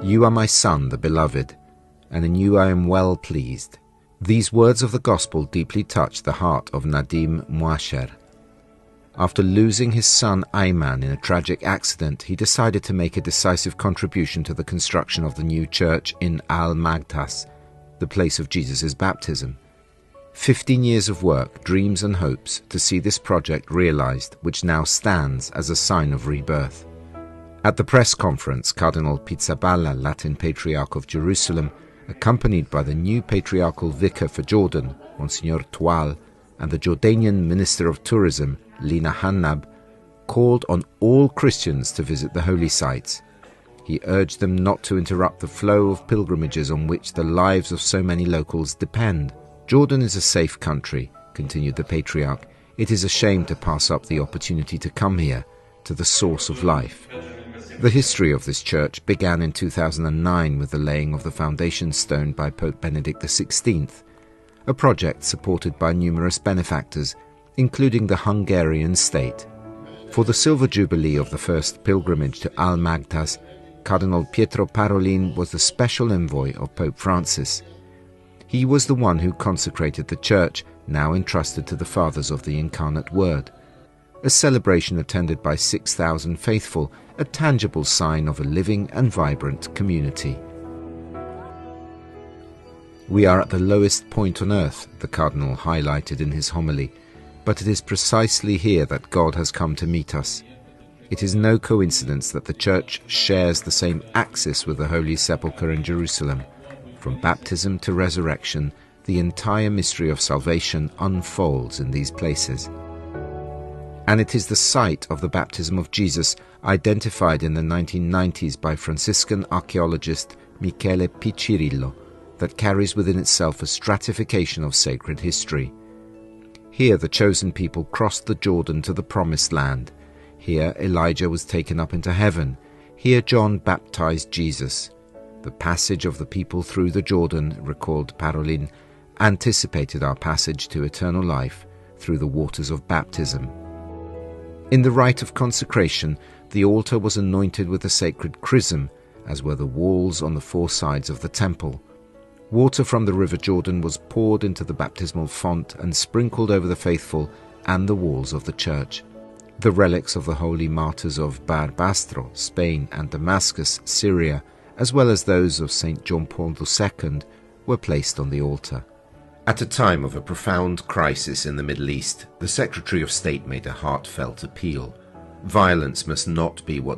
"You are my Son, the Beloved, and in you I am well pleased." These words of the gospel deeply touched the heart of Nadim Mouasher. After losing his son Ayman in a tragic accident, he decided to make a decisive contribution to the construction of the new church in Al-Magtas, the place of Jesus' baptism. 15 years of work, dreams and hopes to see this project realized, which now stands as a sign of rebirth. At the press conference, Cardinal Pizzaballa, Latin Patriarch of Jerusalem, accompanied by the new Patriarchal Vicar for Jordan, Monsignor Toual, and the Jordanian Minister of Tourism, Lina Hannab, called on all Christians to visit the holy sites. He urged them not to interrupt the flow of pilgrimages on which the lives of so many locals depend. "Jordan is a safe country," continued the Patriarch. "It is a shame to pass up the opportunity to come here, to the source of life." The history of this church began in 2009 with the laying of the foundation stone by Pope Benedict XVI, a project supported by numerous benefactors, including the Hungarian state. For the silver jubilee of the first pilgrimage to Al-Magtas, Cardinal Pietro Parolin was the special envoy of Pope Francis. He was the one who consecrated the church, now entrusted to the Fathers of the Incarnate Word. A celebration attended by 6,000 faithful, a tangible sign of a living and vibrant community. "We are at the lowest point on earth," the Cardinal highlighted in his homily, "but it is precisely here that God has come to meet us. It is no coincidence that the Church shares the same axis with the Holy Sepulchre in Jerusalem. From baptism to resurrection, the entire mystery of salvation unfolds in these places. And it is the site of the baptism of Jesus, identified in the 1990s by Franciscan archaeologist Michele Piccirillo, that carries within itself a stratification of sacred history. Here the chosen people crossed the Jordan to the Promised Land. Here Elijah was taken up into heaven. Here John baptized Jesus. The passage of the people through the Jordan, recalled Parolin, anticipated our passage to eternal life through the waters of baptism. In the rite of consecration, the altar was anointed with the sacred chrism, as were the walls on the four sides of the temple. Water from the river Jordan was poured into the baptismal font and sprinkled over the faithful and the walls of the church. The relics of the holy martyrs of Barbastro, Spain, and Damascus, Syria, as well as those of St. John Paul II, were placed on the altar. At a time of a profound crisis in the Middle East, the Secretary of State made a heartfelt appeal. Violence must not be what